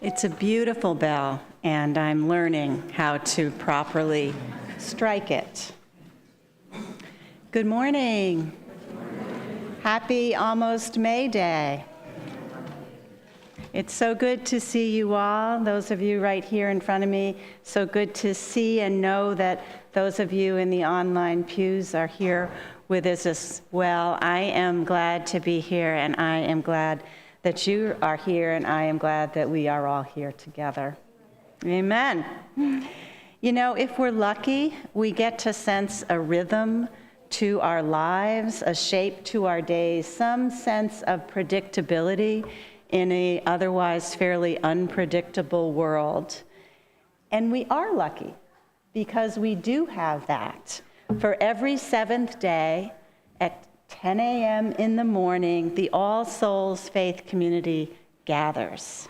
It's a beautiful bell, and I'm learning how to properly strike it. Good morning. Happy almost May Day. It's so good to see you all, those of you right here in front of me. So good to see and know that those of you in the online pews are here with us as well. I am glad to be here, and I am glad that you are here, and I am glad that we are all here together. Amen. You know, if we're lucky, we get to sense a rhythm to our lives, a shape to our days, some sense of predictability in a otherwise fairly unpredictable world. And we are lucky because we do have that. For every seventh day at 10 a.m. in the morning, the All Souls Faith community gathers.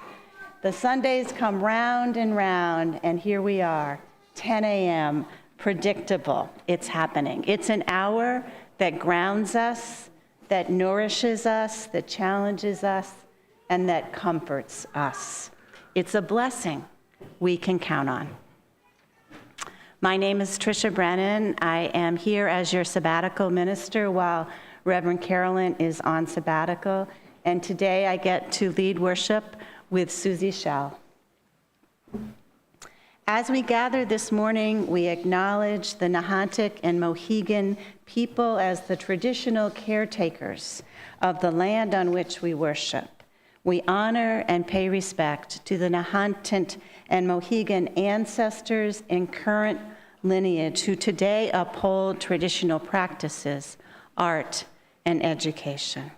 The Sundays come round and round, and here we are, 10 a.m., predictable. It's happening. It's an hour that grounds us, that nourishes us, that challenges us, and that comforts us. It's a blessing we can count on. My name is Tricia Brennan. I am here as your sabbatical minister while Reverend Carolyn is on sabbatical, and today I get to lead worship with Susie Schell. As we gather this morning, we acknowledge the Nahantic and Mohegan people as the traditional caretakers of the land on which we worship. We honor and pay respect to the Nahantic and Mohegan ancestors and current lineage who today uphold traditional practices, art, and education.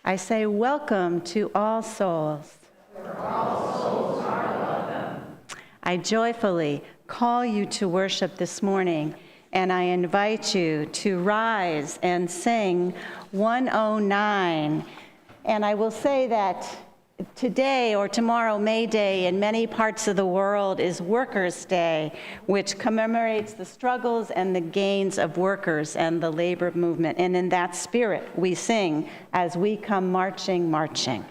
I say welcome to All Souls. For all souls are welcome. I joyfully call you to worship this morning, and I invite you to rise and sing 109. And I will say that today or tomorrow, May Day, in many parts of the world is Workers' Day, which commemorates the struggles and the gains of workers and the labor movement. And in that spirit, we sing as we come marching, marching.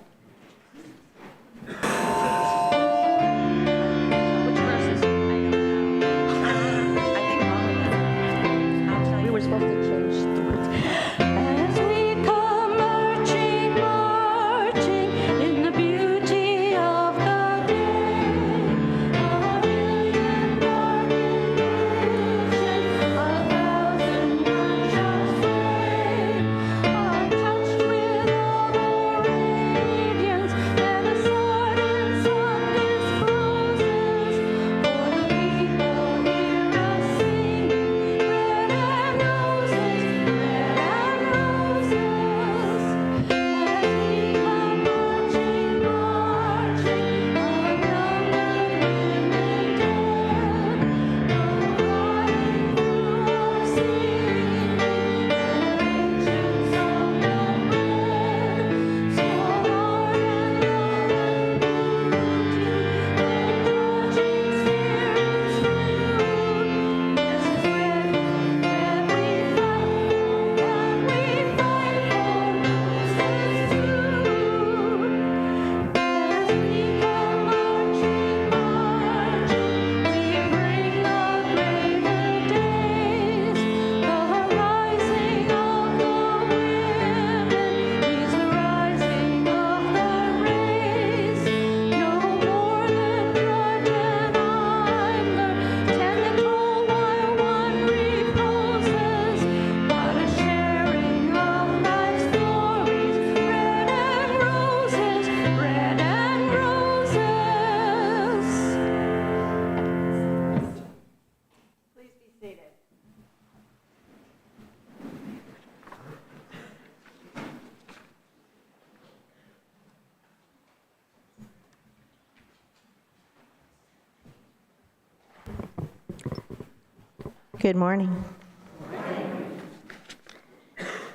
Good morning.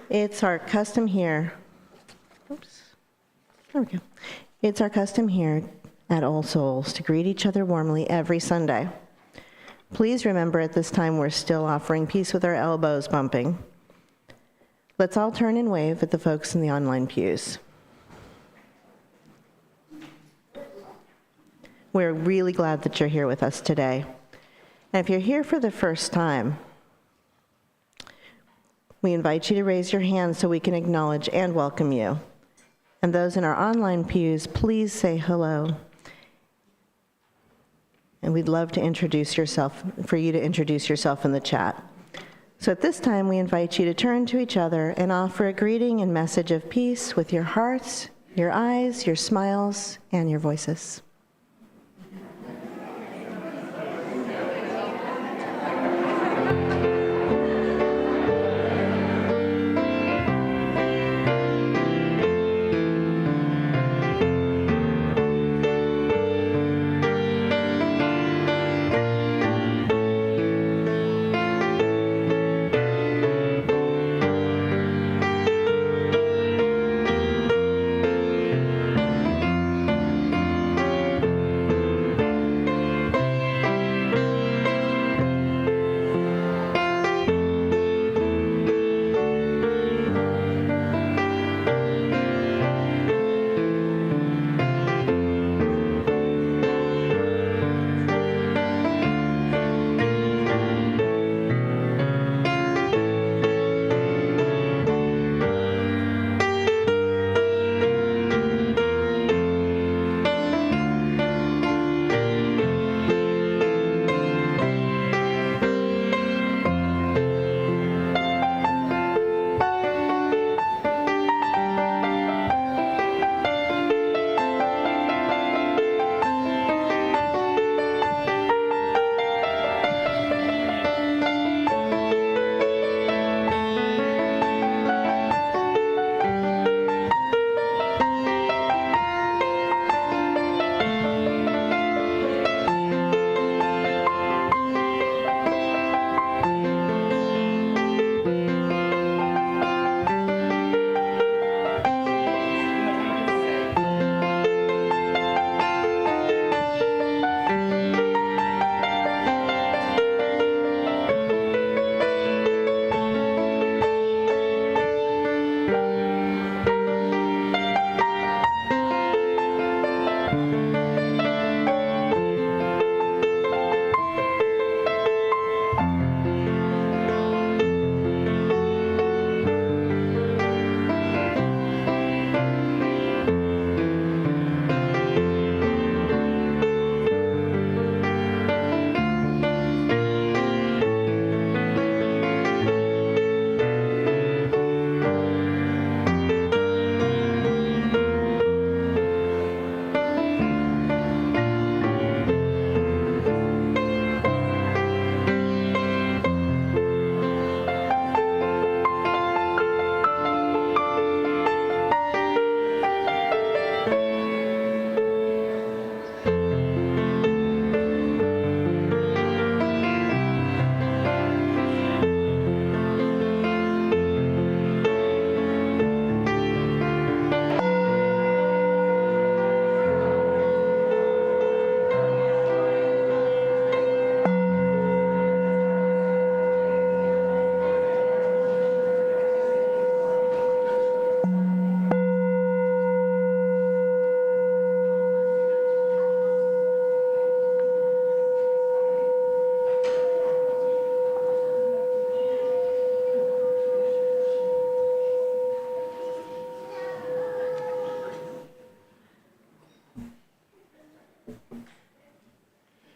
It's our custom here. There we go. It's our custom here at All Souls to greet each other warmly every Sunday. Please remember at this time we're still offering peace with our elbows bumping. Let's all turn and wave at the folks in the online pews. We're really glad that you're here with us today. And if you're here for the first time, we invite you to raise your hand so we can acknowledge and welcome you. And those in our online pews, please say hello. And we'd love to for you to introduce yourself in the chat. So at this time, we invite you to turn to each other and offer a greeting and message of peace with your hearts, your eyes, your smiles, and your voices.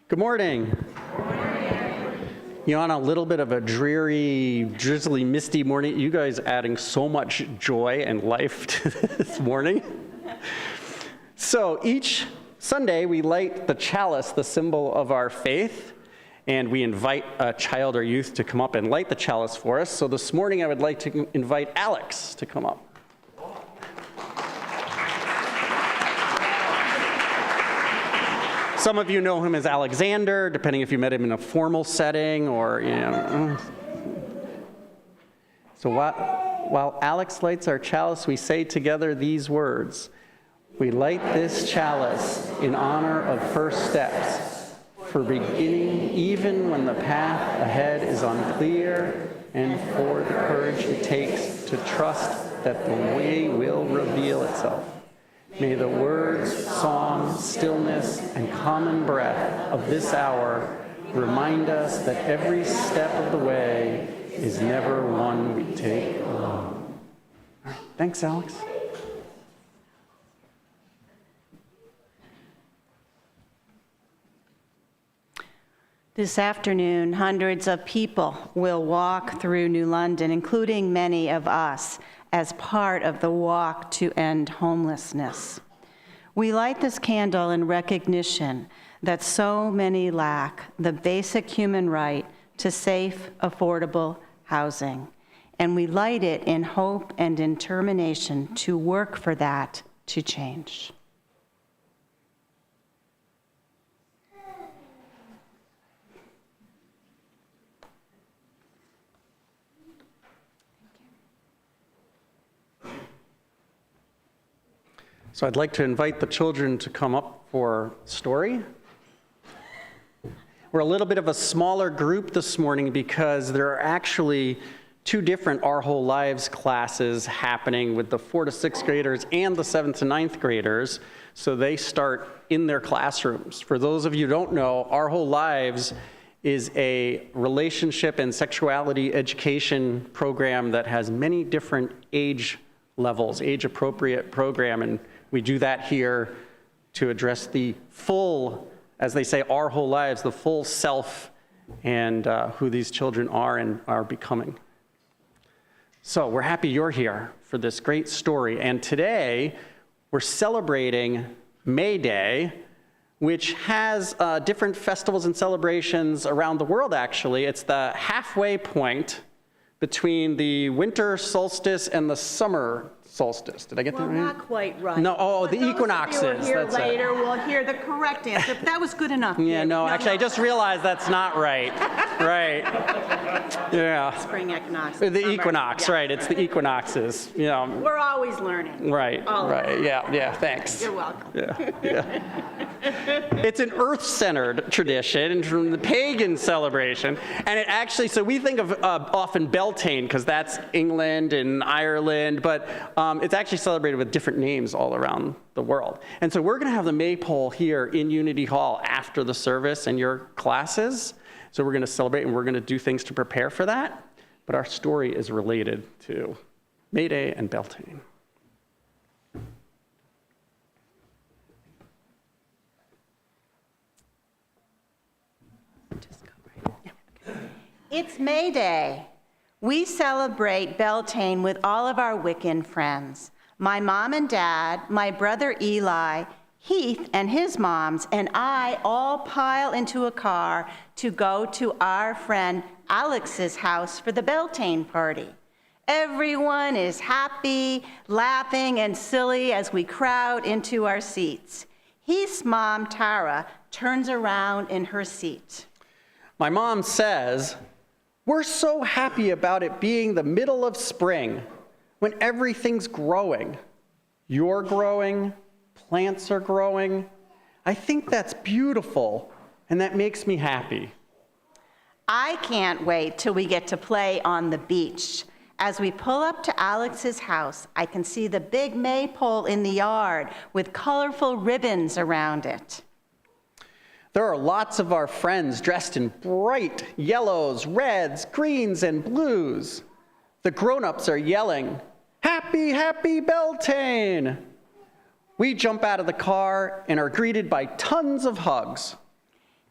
Good morning. On a little bit of a dreary, drizzly, misty morning, you guys adding so much joy and life to this morning. So each Sunday, we light the chalice, the symbol of our faith, and we invite a child or youth to come up and light the chalice for us. So this morning, I would like to invite Alex to come up. Some of you know him as Alexander, depending if you met him in a formal setting or, So while Alex lights our chalice, we say together these words. We light this chalice in honor of first steps, for beginning even when the path ahead is unclear, and for the courage it takes to trust that the way will reveal itself. May the words, song, stillness, and common breath of this hour remind us that every step of the way is never one we take alone. All right, thanks, Alex. This afternoon, hundreds of people will walk through New London, including many of us, as part of the walk to end homelessness. We light this candle in recognition that so many lack the basic human right to safe, affordable housing. And we light it in hope and determination to work for that to change. So I'd like to invite the children to come up for story. We're a little bit of a smaller group this morning because there are actually two different Our Whole Lives classes happening with the 4th to 6th graders and the 7th to 9th graders. So they start in their classrooms. For those of you who don't know, Our Whole Lives is a relationship and sexuality education program that has many different age levels, age-appropriate program, and we do that here to address the full, as they say, our whole lives, the full self and who these children are and are becoming. So we're happy you're here for this great story. And today we're celebrating May Day, which has different festivals and celebrations around the world, actually. It's the halfway point between the winter solstice and the summer solstice. Did I get that right? Well, not quite right. No, But the those equinoxes. Of you who are here That's it. later will hear the correct answer. But that was good enough. Yeah, no, actually, I just realized that's not right. Right. Yeah. Spring equinox. The summer. equinox, Yeah. right. It's the equinoxes. You know. We're always learning. Right, All of right. us. Yeah, thanks. You're welcome. Yeah. It's an earth-centered tradition from the pagan celebration. And it actually, so we think of often Beltane, because that's England and Ireland, but it's actually celebrated with different names all around the world. And so we're going to have the maypole here in Unity Hall after the service and your classes. So we're going to celebrate and we're going to do things to prepare for that. But our story is related to May Day and Beltane. It's May Day. We celebrate Beltane with all of our Wiccan friends. My mom and dad, my brother Eli, Heath and his moms, and I all pile into a car to go to our friend Alex's house for the Beltane party. Everyone is happy, laughing, and silly as we crowd into our seats. Heath's mom, Tara, turns around in her seat. My mom says, "We're so happy about it being the middle of spring when everything's growing. You're growing, plants are growing. I think that's beautiful, and that makes me happy." I can't wait till we get to play on the beach. As we pull up to Alex's house, I can see the big maypole in the yard with colorful ribbons around it. There are lots of our friends dressed in bright yellows, reds, greens, and blues. The grown-ups are yelling, "Happy, happy Beltane!" We jump out of the car and are greeted by tons of hugs.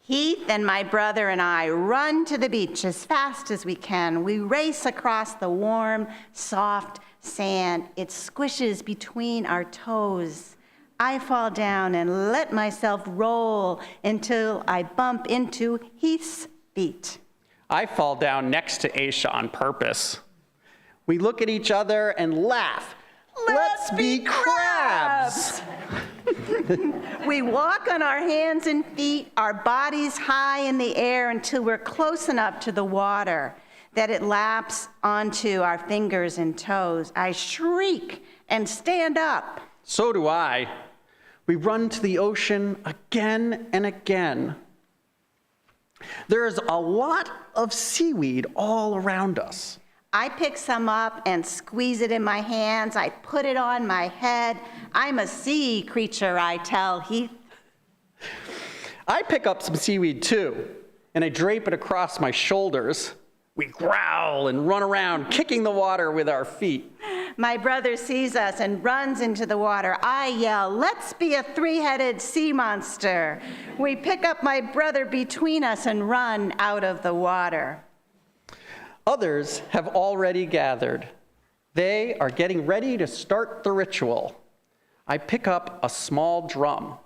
Heath and my brother and I run to the beach as fast as we can. We race across the warm, soft sand. It squishes between our toes. I fall down and let myself roll until I bump into Heath's feet. I fall down next to Aisha on purpose. We look at each other and laugh. Let's be crabs! We walk on our hands and feet, our bodies high in the air until we're close enough to the water that it laps onto our fingers and toes. I shriek and stand up. So do I. We run to the ocean again and again. There is a lot of seaweed all around us. I pick some up and squeeze it in my hands. I put it on my head. I'm a sea creature, I tell Heath. I pick up some seaweed too, and I drape it across my shoulders. We growl and run around, kicking the water with our feet. My brother sees us and runs into the water. I yell, "Let's be a three-headed sea monster." We pick up my brother between us and run out of the water. Others have already gathered. They are getting ready to start the ritual. I pick up a small drum.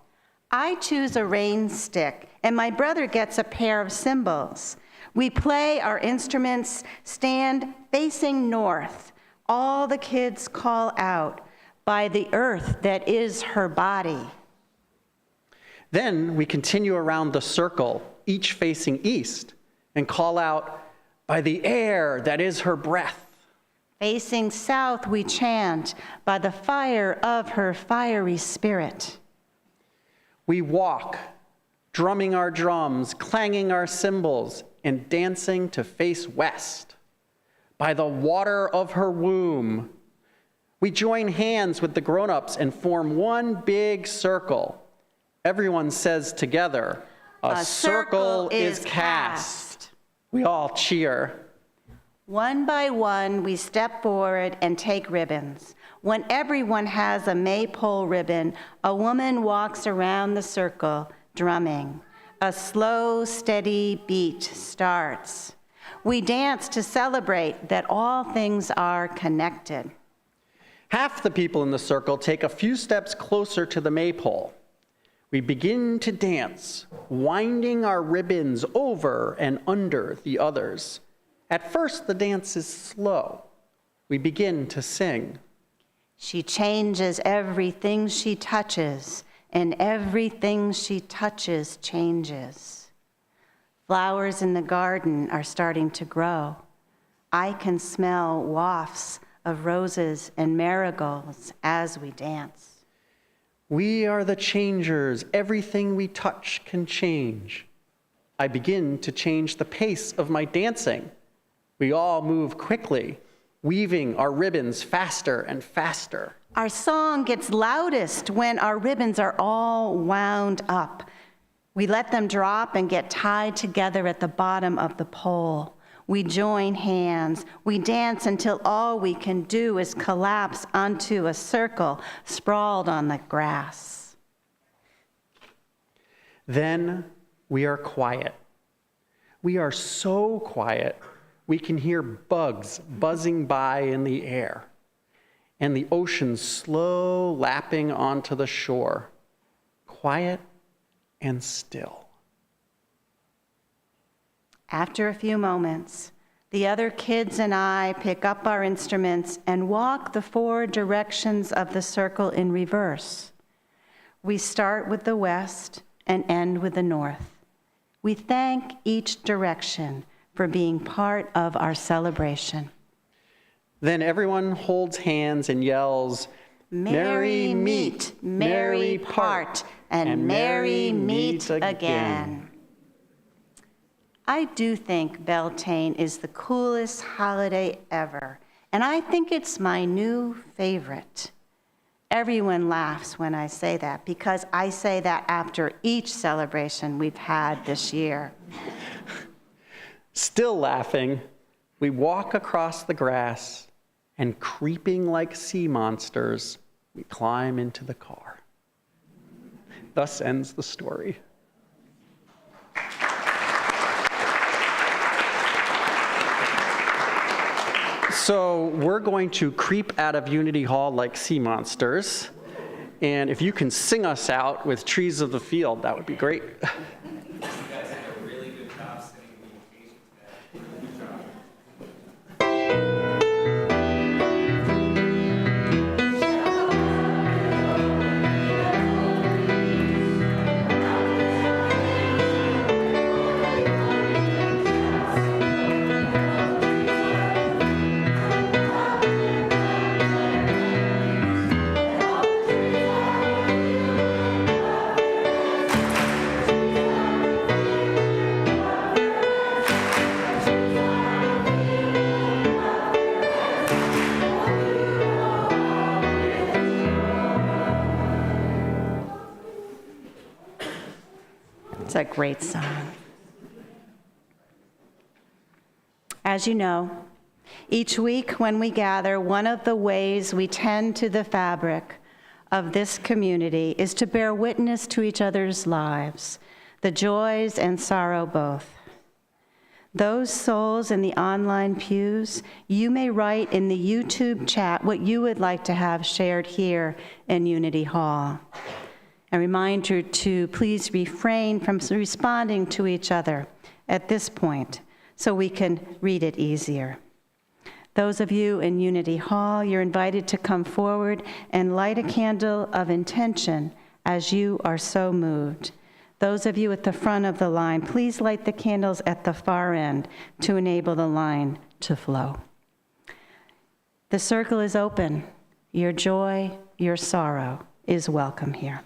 I choose a rain stick, and my brother gets a pair of cymbals. We play our instruments, stand facing north. All the kids call out, "By the earth that is her body." Then we continue around the circle, each facing east, and call out, "By the air that is her breath." Facing south, we chant, "By the fire of her fiery spirit." We walk, drumming our drums, clanging our cymbals, and dancing to face west. "By the water of her womb." We join hands with the grown-ups and form one big circle. Everyone says together, "A circle is cast." We all cheer. One by one, we step forward and take ribbons. When everyone has a maypole ribbon, a woman walks around the circle, drumming. A slow, steady beat starts. We dance to celebrate that all things are connected. Half the people in the circle take a few steps closer to the maypole. We begin to dance, winding our ribbons over and under the others. At first, the dance is slow. We begin to sing. She changes everything she touches, and everything she touches changes. Flowers in the garden are starting to grow. I can smell wafts of roses and marigolds as we dance. We are the changers. Everything we touch can change. I begin to change the pace of my dancing. We all move quickly, weaving our ribbons faster and faster. Our song gets loudest when our ribbons are all wound up. We let them drop and get tied together at the bottom of the pole. We join hands. We dance until all we can do is collapse onto a circle sprawled on the grass. Then we are quiet. We are so quiet, we can hear bugs buzzing by in the air, and the ocean slow lapping onto the shore, quiet and still. After a few moments, the other kids and I pick up our instruments and walk the 4 directions of the circle in reverse. We start with the west and end with the north. We thank each direction for being part of our celebration. Then everyone holds hands and yells, "Merry meet, merry part, and merry meet again." I do think Beltane is the coolest holiday ever, and I think it's my new favorite. Everyone laughs when I say that because I say that after each celebration we've had this year. Still laughing, we walk across the grass, and creeping like sea monsters, we climb into the car. Thus ends the story. So we're going to creep out of Unity Hall like sea monsters. And if you can sing us out with Trees of the Field, that would be great. It's a great song. As you know, each week when we gather, one of the ways we tend to the fabric of this community is to bear witness to each other's lives, the joys and sorrow both. Those souls in the online pews, you may write in the YouTube chat what you would like to have shared here in Unity Hall. A reminder to please refrain from responding to each other at this point so we can read it easier. Those of you in Unity Hall, you're invited to come forward and light a candle of intention as you are so moved. Those of you at the front of the line, please light the candles at the far end to enable the line to flow. The circle is open. Your joy, your sorrow is welcome here.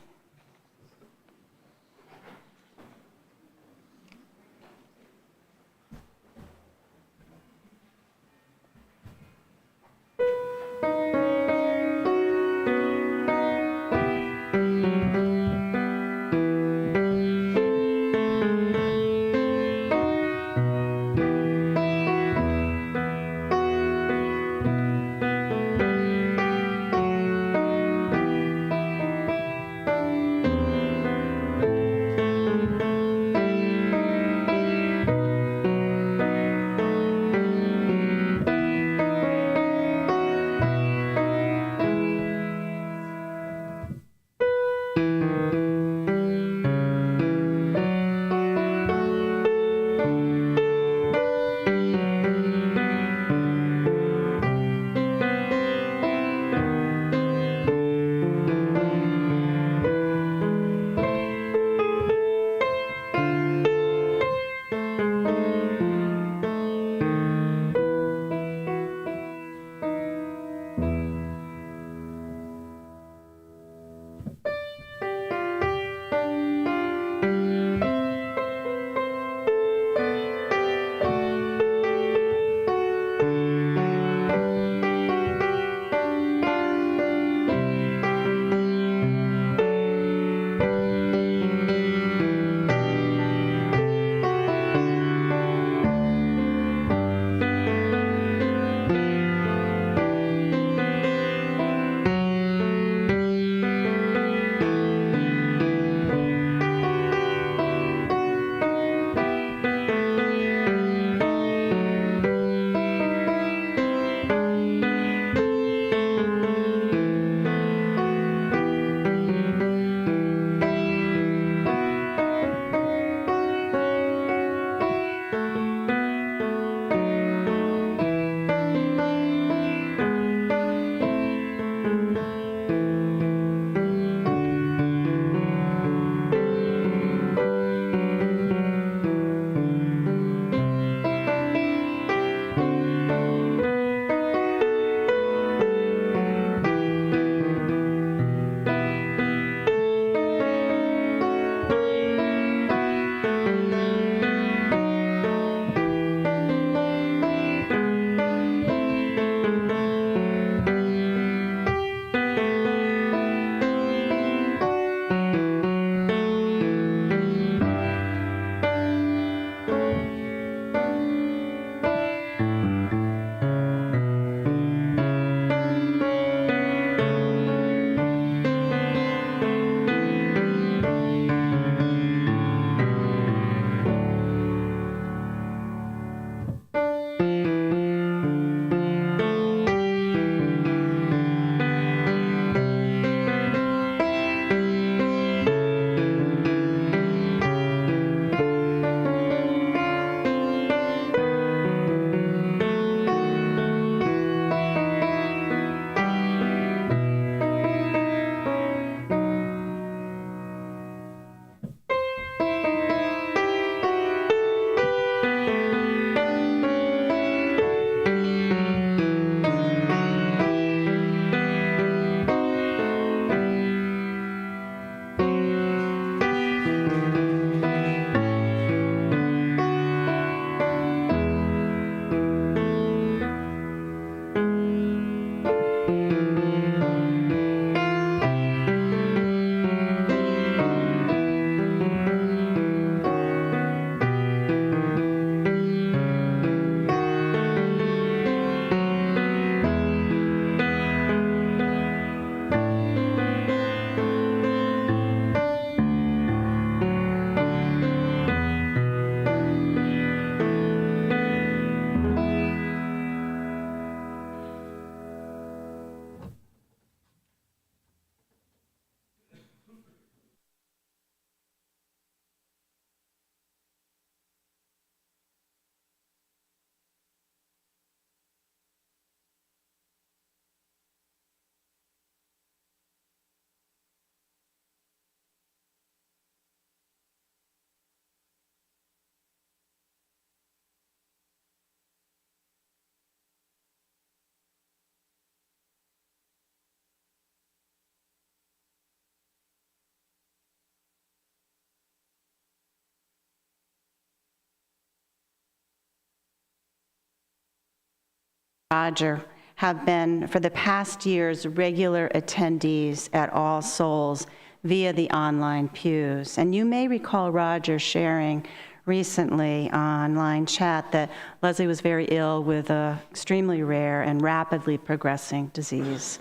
Roger have been, for the past years, regular attendees at All Souls via the online pews. And you may recall Roger sharing recently online chat that Leslie was very ill with an extremely rare and rapidly progressing disease.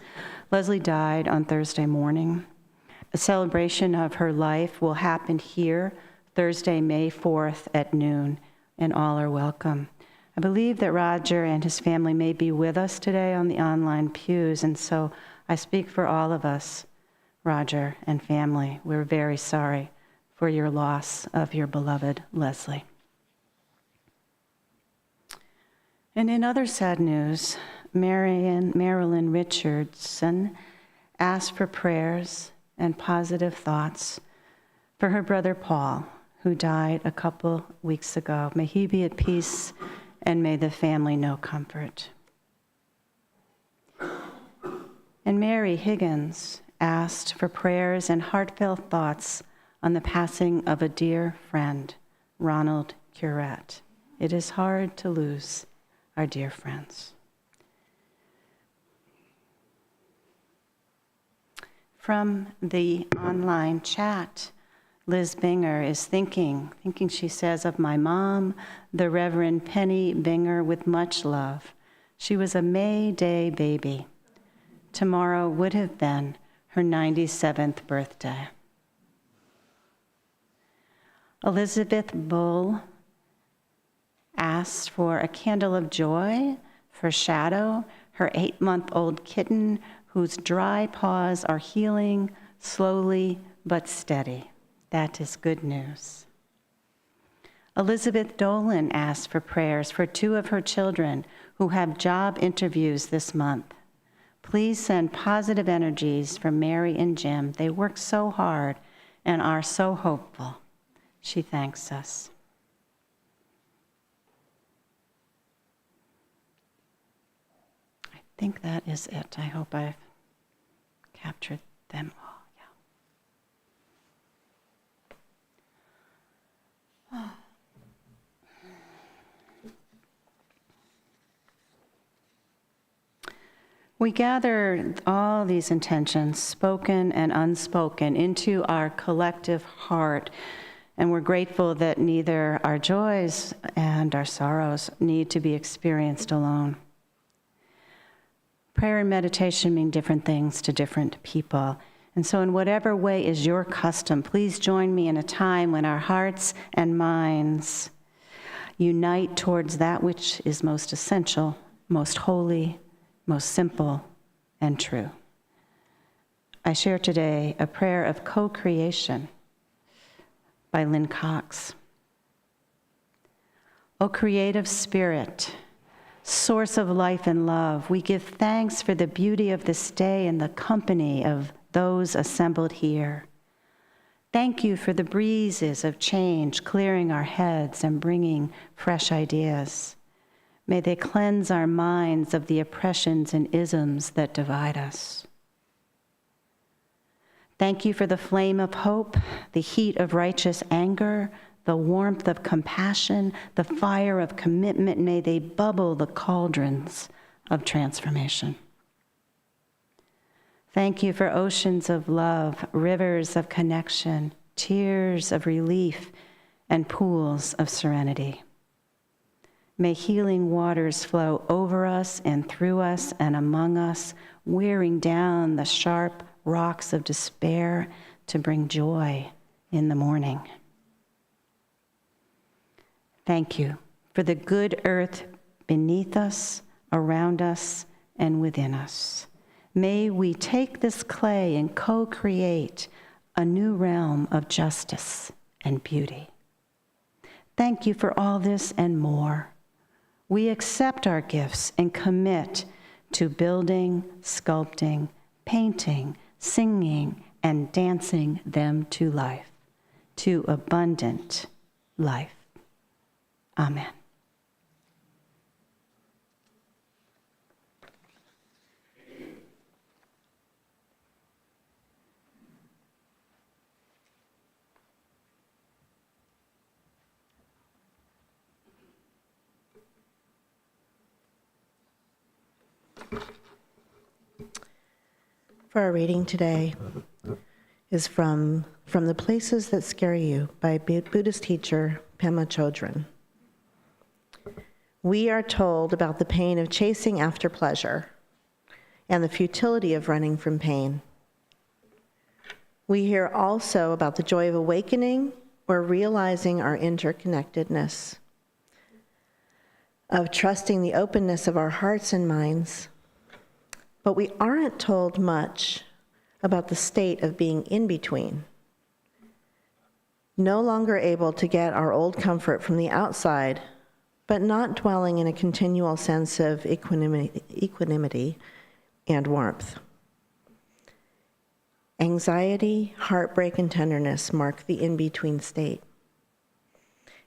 Leslie died on Thursday morning. A celebration of her life will happen here Thursday, May 4th at noon, and all are welcome. I believe that Roger and his family may be with us today on the online pews, and so I speak for all of us, Roger and family. We're very sorry for your loss of your beloved Leslie. And in other sad news, Marilyn Richardson asked for prayers and positive thoughts for her brother Paul, who died a couple weeks ago. May he be at peace, and may the family know comfort. And Mary Higgins asked for prayers and heartfelt thoughts on the passing of a dear friend, Ronald Curette. It is hard to lose our dear friends. From the online chat, Liz Binger is thinking, she says, of my mom, the Reverend Penny Binger, with much love. She was a May Day baby. Tomorrow would have been her 97th birthday. Elizabeth Bull asked for a candle of joy for Shadow, her 8-month-old kitten whose dry paws are healing slowly but steady. That is good news. Elizabeth Dolan asked for prayers for 2 of her children who have job interviews this month. Please send positive energies for Mary and Jim. They work so hard and are so hopeful. She thanks us. I think that is it. I hope I've captured them all. We gather all these intentions, spoken and unspoken, into our collective heart, and we're grateful that neither our joys and our sorrows need to be experienced alone. Prayer and meditation mean different things to different people. And so in whatever way is your custom, please join me in a time when our hearts and minds unite towards that which is most essential, most holy, most simple, and true. I share today a prayer of co-creation by Lynn Cox. O creative spirit, source of life and love, we give thanks for the beauty of this day and the company of those assembled here. Thank you for the breezes of change clearing our heads and bringing fresh ideas. May they cleanse our minds of the oppressions and isms that divide us. Thank you for the flame of hope, the heat of righteous anger, the warmth of compassion, the fire of commitment. May they bubble the cauldrons of transformation. Thank you for oceans of love, rivers of connection, tears of relief, and pools of serenity. May healing waters flow over us and through us and among us, wearing down the sharp rocks of despair to bring joy in the morning. Thank you for the good earth beneath us, around us, and within us. May we take this clay and co-create a new realm of justice and beauty. Thank you for all this and more. We accept our gifts and commit to building, sculpting, painting, singing, and dancing them to life, to abundant life. Amen. For our reading today is from The Places That Scare You by Buddhist teacher Pema Chodron. We are told about the pain of chasing after pleasure and the futility of running from pain. We hear also about the joy of awakening or realizing our interconnectedness, of trusting the openness of our hearts and minds. But we aren't told much about the state of being in between, no longer able to get our old comfort from the outside, but not dwelling in a continual sense of equanimity and warmth. Anxiety, heartbreak, and tenderness mark the in-between state.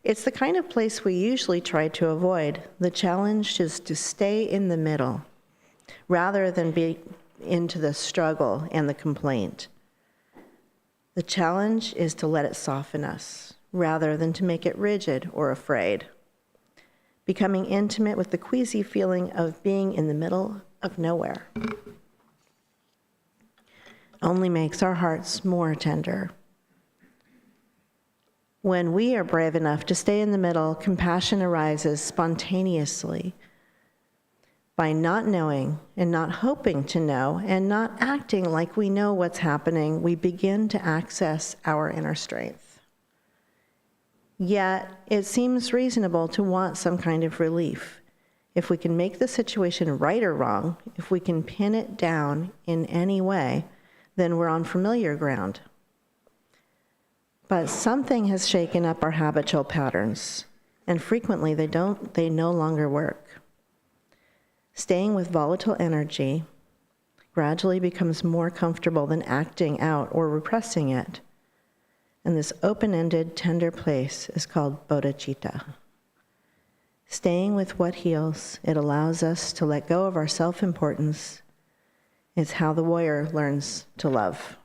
It's the kind of place we usually try to avoid. The challenge is to stay in the middle, rather than be into the struggle and the complaint. The challenge is to let it soften us, rather than to make it rigid or afraid. Becoming intimate with the queasy feeling of being in the middle of nowhere only makes our hearts more tender. When we are brave enough to stay in the middle, compassion arises spontaneously by not knowing and not hoping to know and not acting like we know what's happening. We begin to access our inner strength. Yet, it seems reasonable to want some kind of relief. If we can make the situation right or wrong, if we can pin it down in any way, then we're on familiar ground. But something has shaken up our habitual patterns, and frequently they no longer work. Staying with volatile energy gradually becomes more comfortable than acting out or repressing it. And this open-ended, tender place is called bodhicitta. Staying with what heals, it allows us to let go of our self-importance. It's how the warrior learns to love.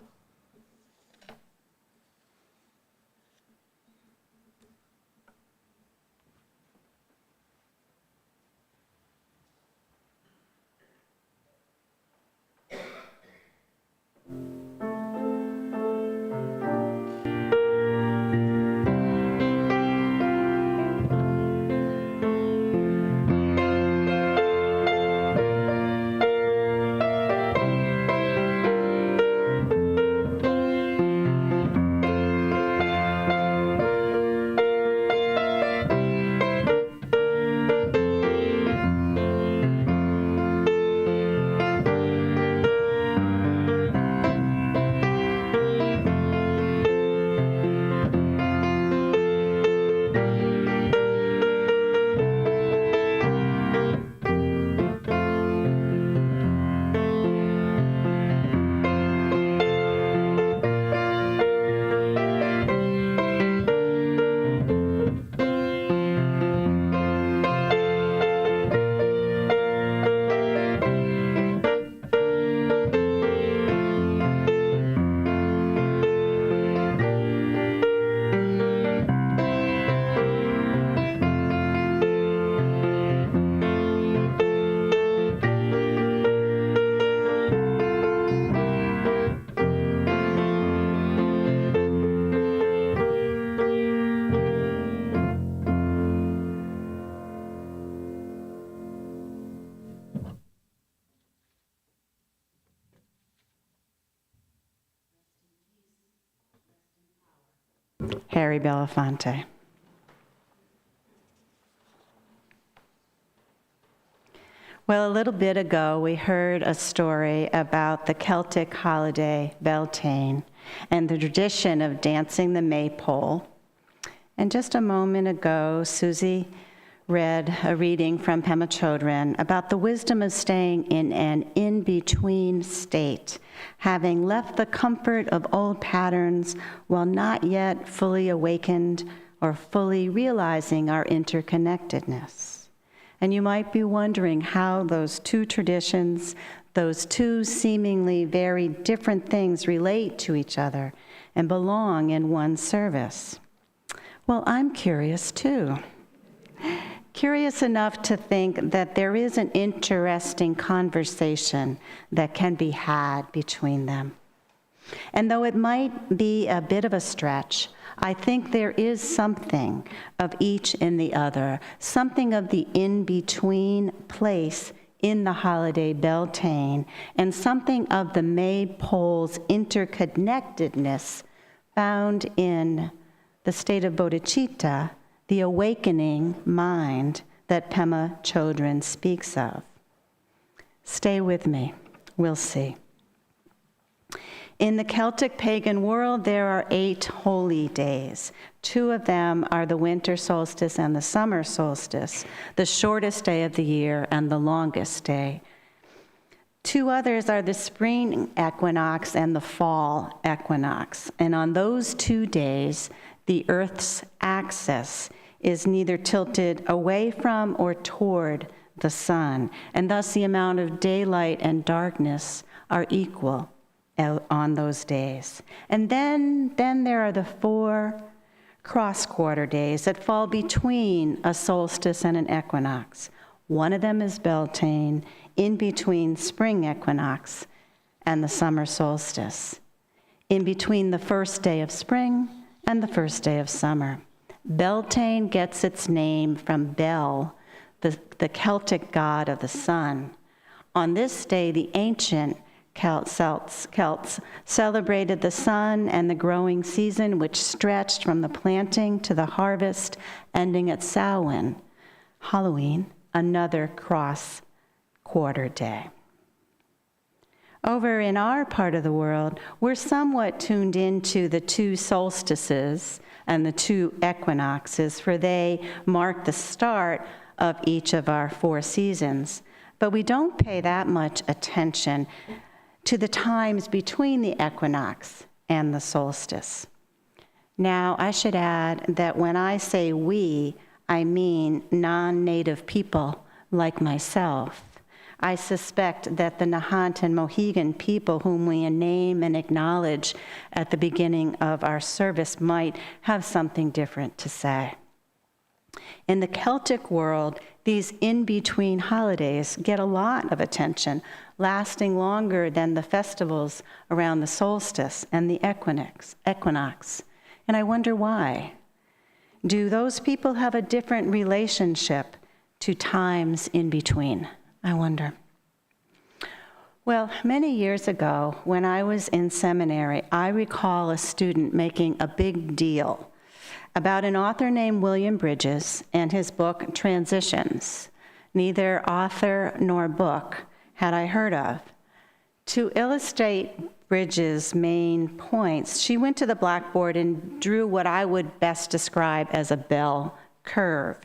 Harry Belafonte. Well, a little bit ago, we heard a story about the Celtic holiday Beltane and the tradition of dancing the maypole. And just a moment ago, Susie read a reading from Pema Chodron about the wisdom of staying in an in-between state, having left the comfort of old patterns while not yet fully awakened or fully realizing our interconnectedness. And you might be wondering how those two traditions, those two seemingly very different things relate to each other and belong in one service. Well, I'm curious too. curious enough to think that there is an interesting conversation that can be had between them. And though it might be a bit of a stretch, I think there is something of each in the other, something of the in-between place in the holiday Beltane, and something of the Maypole's interconnectedness found in the state of bodhicitta, the awakening mind that Pema Chodron speaks of. Stay with me, we'll see. In the Celtic pagan world, there are 8 holy days. 2 of them are the winter solstice and the summer solstice, the shortest day of the year and the longest day. 2 others are the spring equinox and the fall equinox. And on those 2 days, the Earth's axis is neither tilted away from or toward the sun, and thus the amount of daylight and darkness are equal on those days. And then there are the 4 cross-quarter days that fall between a solstice and an equinox. One of them is Beltane, in between spring equinox and the summer solstice, in between the first day of spring and the first day of summer. Beltane gets its name from Bel, the Celtic god of the sun. On this day, the ancient Celts celebrated the sun and the growing season, which stretched from the planting to the harvest, ending at Samhain, Halloween, another cross-quarter day. Over in our part of the world, we're somewhat tuned into the 2 solstices and the 2 equinoxes, for they mark the start of each of our 4 seasons. But we don't pay that much attention to the times between the equinox and the solstice. Now, I should add that when I say we, I mean non-native people like myself. I suspect that the Nahant and Mohegan people whom we name and acknowledge at the beginning of our service might have something different to say. In the Celtic world, these in-between holidays get a lot of attention, lasting longer than the festivals around the solstice and the equinox. And I wonder why. Do those people have a different relationship to times in between? I wonder. Well, many years ago, when I was in seminary, I recall a student making a big deal about an author named William Bridges and his book, Transitions. Neither author nor book had I heard of. To illustrate Bridges' main points, she went to the blackboard and drew what I would best describe as a bell curve.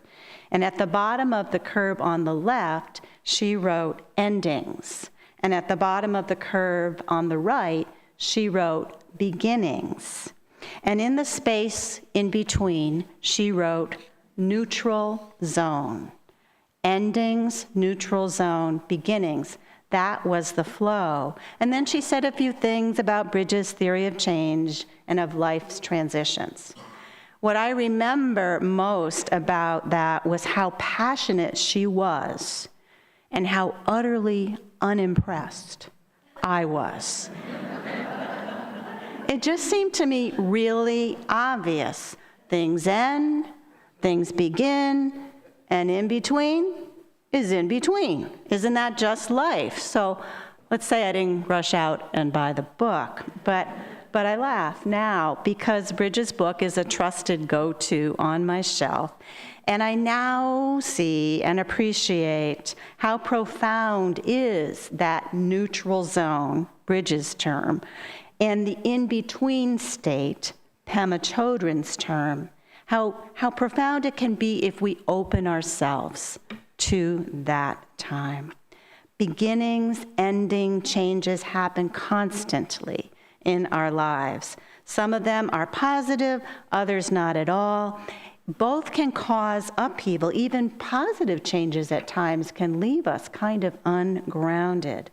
And at the bottom of the curve on the left, she wrote endings. And at the bottom of the curve on the right, she wrote beginnings. And in the space in between, she wrote neutral zone. Endings, neutral zone, beginnings. That was the flow. And then she said a few things about Bridges' theory of change and of life's transitions. What I remember most about that was how passionate she was and how utterly unimpressed I was. It just seemed to me really obvious. Things end, things begin, and in between is in between. Isn't that just life? So let's say I didn't rush out and buy the book, but I laugh now because Bridges' book is a trusted go-to on my shelf, and I now see and appreciate how profound is that neutral zone, Bridges' term, and the in-between state, Pema Chodron's term, how profound it can be if we open ourselves to that time. Beginnings, ending, changes happen constantly in our lives. Some of them are positive, others not at all. Both can cause upheaval. Even positive changes at times can leave us kind of ungrounded.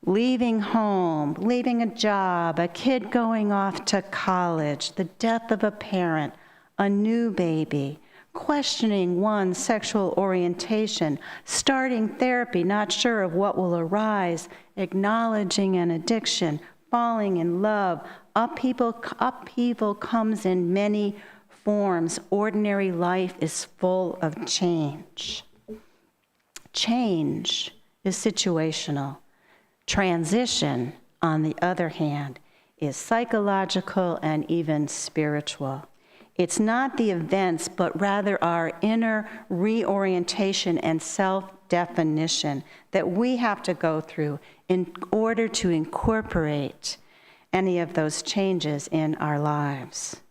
Leaving home, leaving a job, a kid going off to college, the death of a parent, a new baby, questioning one's sexual orientation, starting therapy, not sure of what will arise, acknowledging an addiction, falling in love. Upheaval comes in many forms. Ordinary life is full of change. Change is situational. Transition, on the other hand, is psychological and even spiritual. It's not the events, but rather our inner reorientation and self-definition that we have to go through in order to incorporate any of those changes in our lives.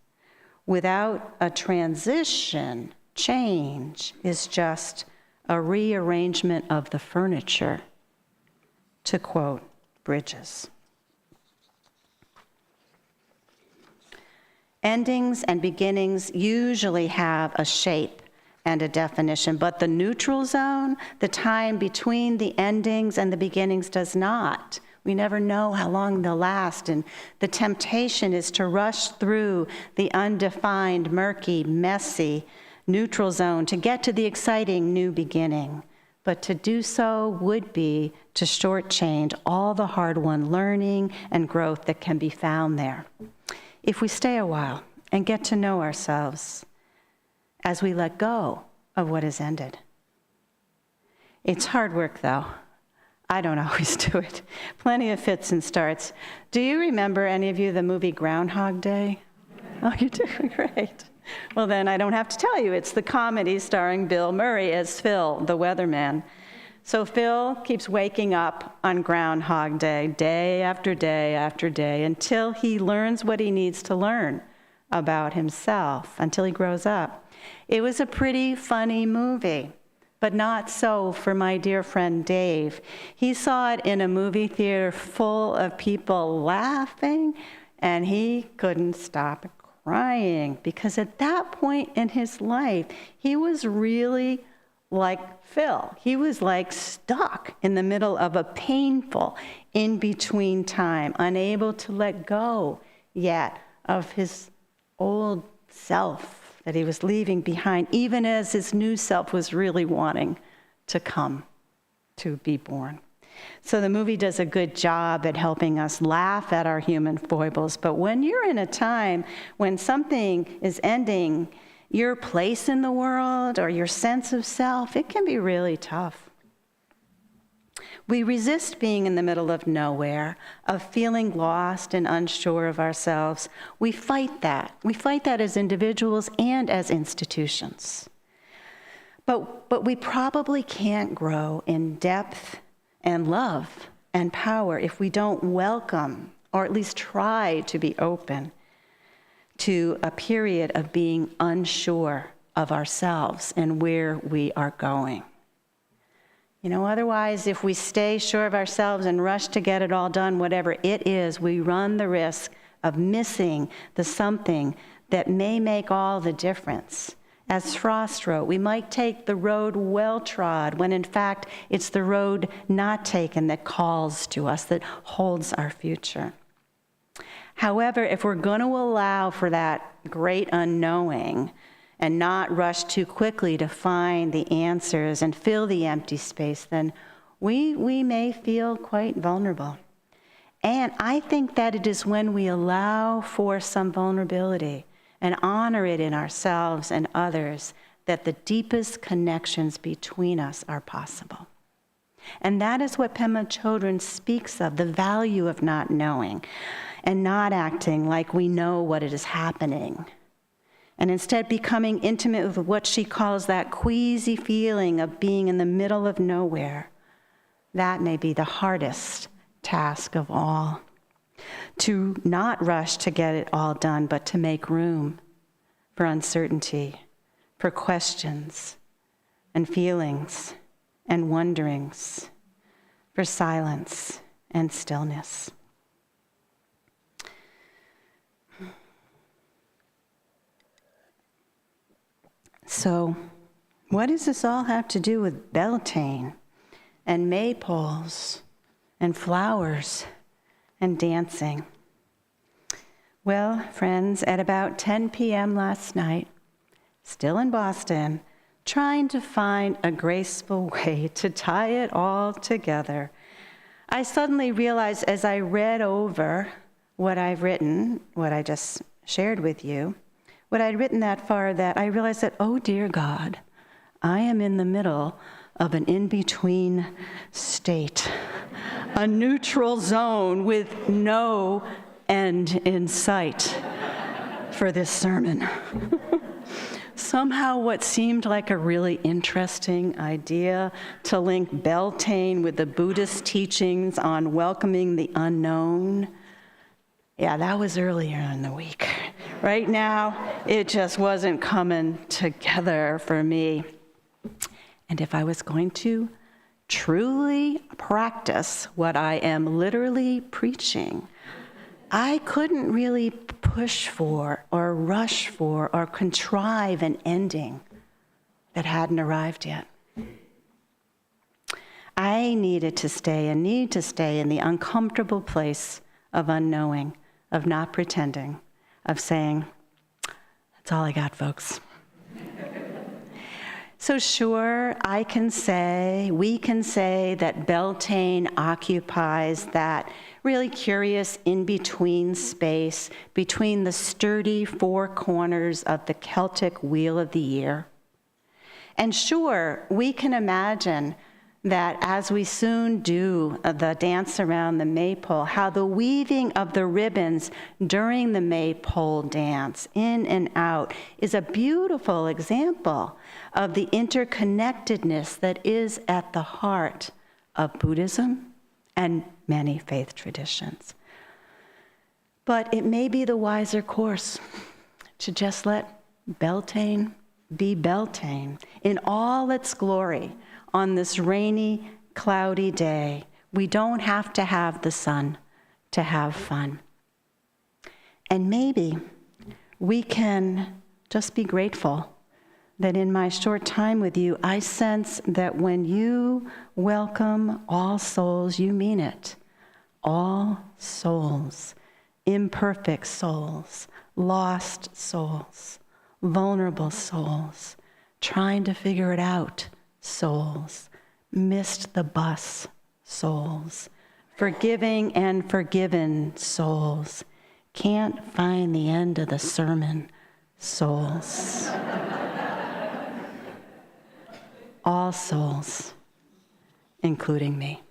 Without a transition, change is just a rearrangement of the furniture, to quote Bridges. Endings and beginnings usually have a shape and a definition, but the neutral zone, the time between the endings and the beginnings, does not. We never know how long they'll last, and the temptation is to rush through the undefined, murky, messy neutral zone to get to the exciting new beginning. But to do so would be to shortchange all the hard-won learning and growth that can be found there. If we stay a while and get to know ourselves as we let go of what has ended. It's hard work, though. I don't always do it. Plenty of fits and starts. Do you remember, any of you, the movie Groundhog Day? Oh, you do? Great. Well, then I don't have to tell you. It's the comedy starring Bill Murray as Phil, the weatherman. So Phil keeps waking up on Groundhog Day, day after day after day, until he learns what he needs to learn about himself, until he grows up. It was a pretty funny movie, but not so for my dear friend Dave. He saw it in a movie theater full of people laughing, and he couldn't stop crying, because at that point in his life, he was really like Phil. He was like stuck in the middle of a painful in-between time, unable to let go yet of his old self that he was leaving behind, even as his new self was really wanting to come, to be born. So the movie does a good job at helping us laugh at our human foibles. But when you're in a time when something is ending your place in the world or your sense of self, it can be really tough. We resist being in the middle of nowhere, of feeling lost and unsure of ourselves. We fight that. We fight that as individuals and as institutions. But we probably can't grow in depth and love and power if we don't welcome, or at least try to be open to a period of being unsure of ourselves and where we are going. You know, otherwise, if we stay sure of ourselves and rush to get it all done, whatever it is, we run the risk of missing the something that may make all the difference. As Frost wrote, we might take the road well trod, when in fact it's the road not taken that calls to us, that holds our future. However, if we're going to allow for that great unknowing and not rush too quickly to find the answers and fill the empty space, then we may feel quite vulnerable. And I think that it is when we allow for some vulnerability and honor it in ourselves and others that the deepest connections between us are possible. And that is what Pema Chodron speaks of, the value of not knowing and not acting like we know what is happening, and instead becoming intimate with what she calls that queasy feeling of being in the middle of nowhere. That may be the hardest task of all. To not rush to get it all done, but to make room for uncertainty, for questions and feelings and wonderings, for silence and stillness. So, what does this all have to do with Beltane and maypoles and flowers and dancing? Well, friends, at about 10 p.m. last night, still in Boston, trying to find a graceful way to tie it all together, I suddenly realized as I read over what I've written, what I just shared with you, what I'd written that far, that I realized that, oh dear God, I am in the middle of an in-between state, a neutral zone with no end in sight for this sermon. Somehow what seemed like a really interesting idea to link Beltane with the Buddhist teachings on welcoming the unknown, yeah, that was earlier in the week. Right now, it just wasn't coming together for me. And if I was going to truly practice what I am literally preaching, I couldn't really push for or rush for or contrive an ending that hadn't arrived yet. I needed to stay and need to stay in the uncomfortable place of unknowing, of not pretending, of saying, that's all I got, folks. So sure, I can say, we can say that Beltane occupies that really curious in-between space between the sturdy four corners of the Celtic Wheel of the Year. And sure, we can imagine that as we soon do the dance around the maypole, how the weaving of the ribbons during the maypole dance, in and out, is a beautiful example of the interconnectedness that is at the heart of Buddhism and many faith traditions. But it may be the wiser course to just let Beltane be Beltane in all its glory. On this rainy, cloudy day, we don't have to have the sun to have fun. And maybe we can just be grateful that in my short time with you, I sense that when you welcome all souls, you mean it. All souls, imperfect souls, lost souls, vulnerable souls, trying to figure it out souls, missed the bus souls, forgiving and forgiven souls, can't find the end of the sermon souls. All souls, including me.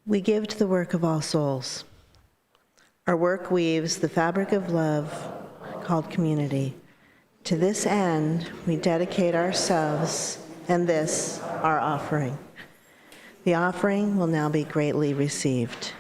We give to the work of all souls. Our work weaves the fabric of love called community. To this end, we dedicate ourselves and this, our offering. The offering will now be greatly received.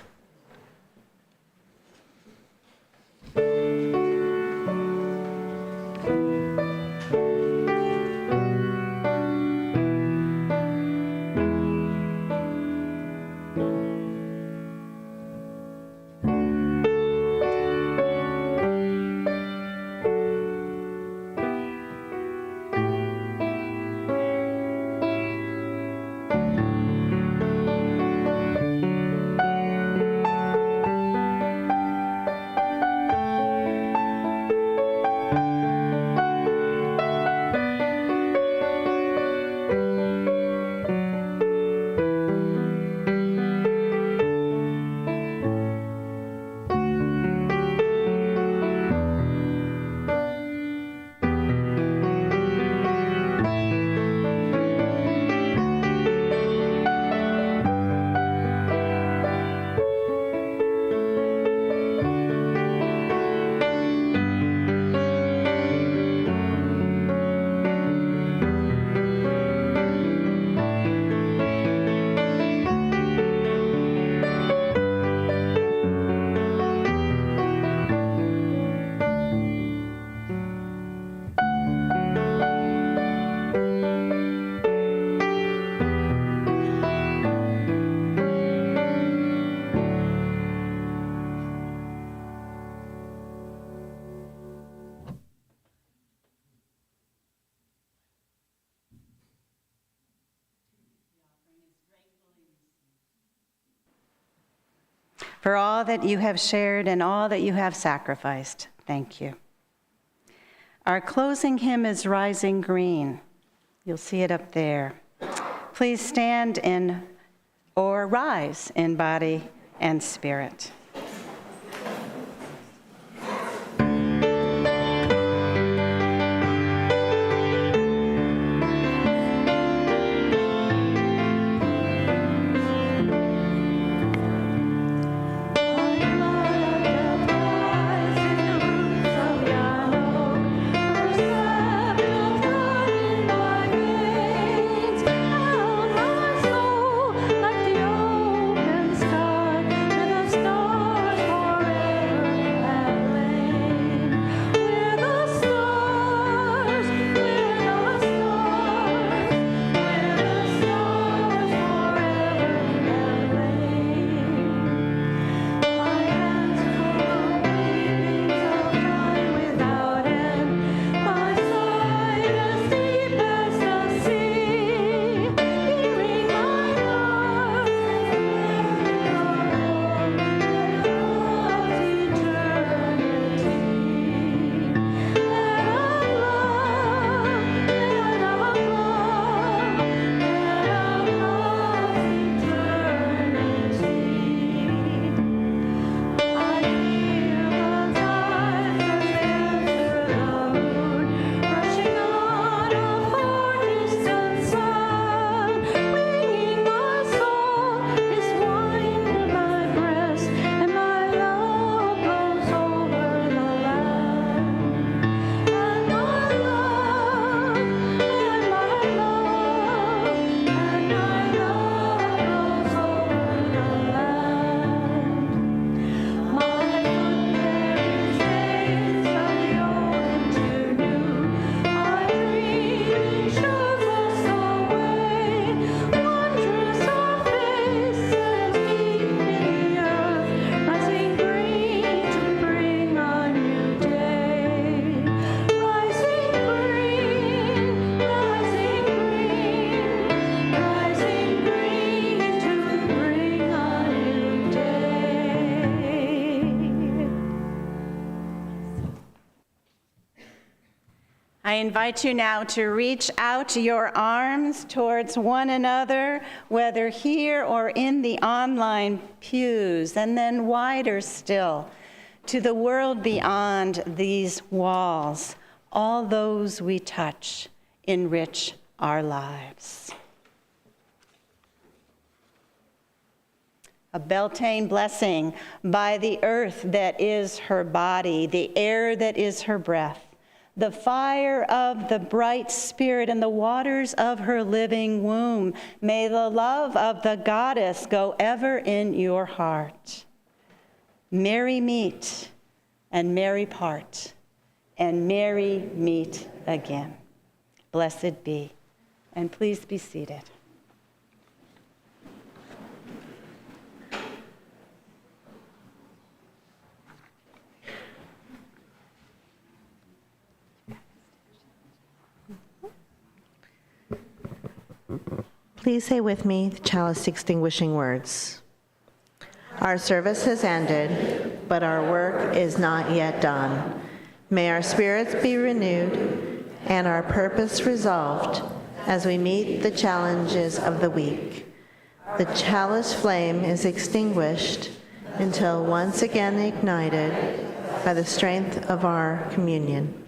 for all that you have shared and all that you have sacrificed. Thank you. Our closing hymn is Rising Green. You'll see it up there. Please stand in or rise in body and spirit. I invite you now to reach out your arms towards one another, whether here or in the online pews, and then wider still, to the world beyond these walls. All those we touch enrich our lives. A Beltane blessing by the earth that is her body, the air that is her breath, the fire of the bright spirit and the waters of her living womb. May the love of the goddess go ever in your heart. Merry meet and merry part, and merry meet again. Blessed be, and please be seated. Please say with me the chalice extinguishing words. Our service has ended, but our work is not yet done. May our spirits be renewed and our purpose resolved as we meet the challenges of the week. The chalice flame is extinguished until once again ignited by the strength of our communion.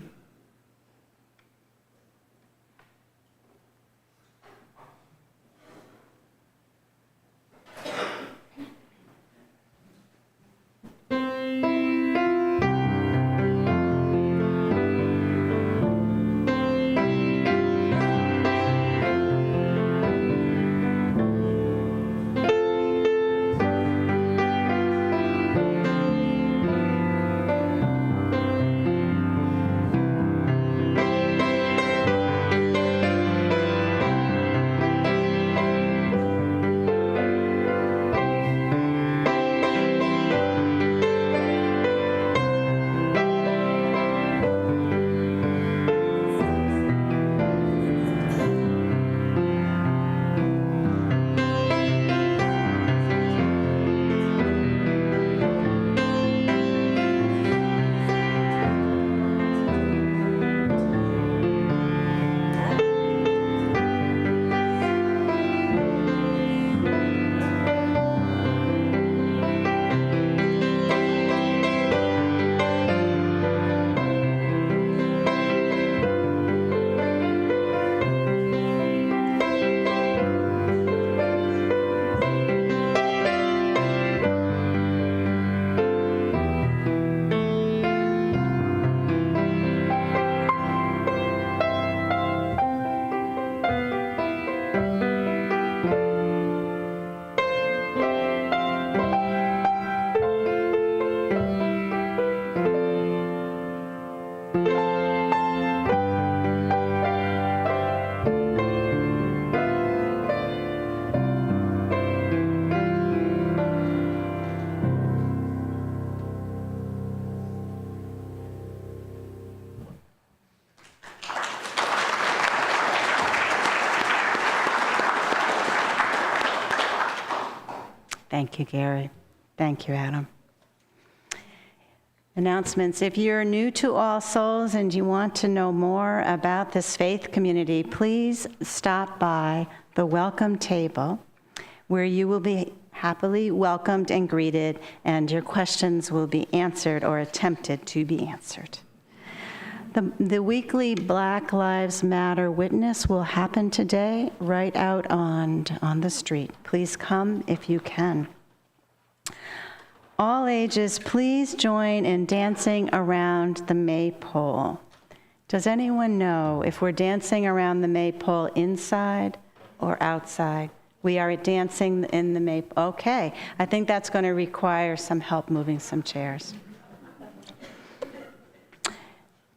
Thank you, Gary. Thank you, Adam. Announcements. If you're new to All Souls and you want to know more about this faith community, please stop by the welcome table where you will be happily welcomed and greeted, and your questions will be answered or attempted to be answered. The weekly Black Lives Matter witness will happen today right out on the street. Please come if you can. All ages, please join in dancing around the maypole. Does anyone know if we're dancing around the maypole inside or outside? We are dancing in the maypole. Okay, I think that's going to require some help moving some chairs.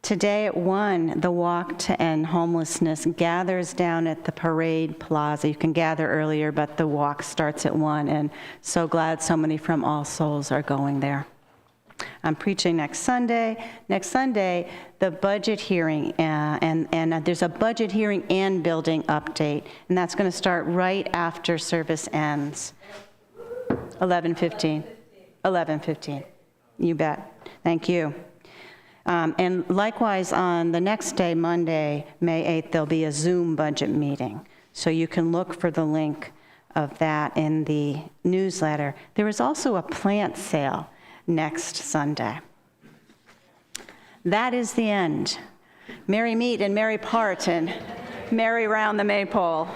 Today at 1, the Walk to End Homelessness gathers down at the Parade Plaza. You can gather earlier, but the walk starts at 1, and so glad so many from All Souls are going there. I'm preaching next Sunday. Next Sunday, the budget hearing, and there's a budget hearing and building update, and that's going to start right after service ends. 11:15. 11:15. You bet. Thank you. And likewise, on the next day, Monday, May 8th, there'll be a Zoom budget meeting. So you can look for the link of that in the newsletter. There is also a plant sale next Sunday. That is the end. Merry meet and merry part and merry round the maypole.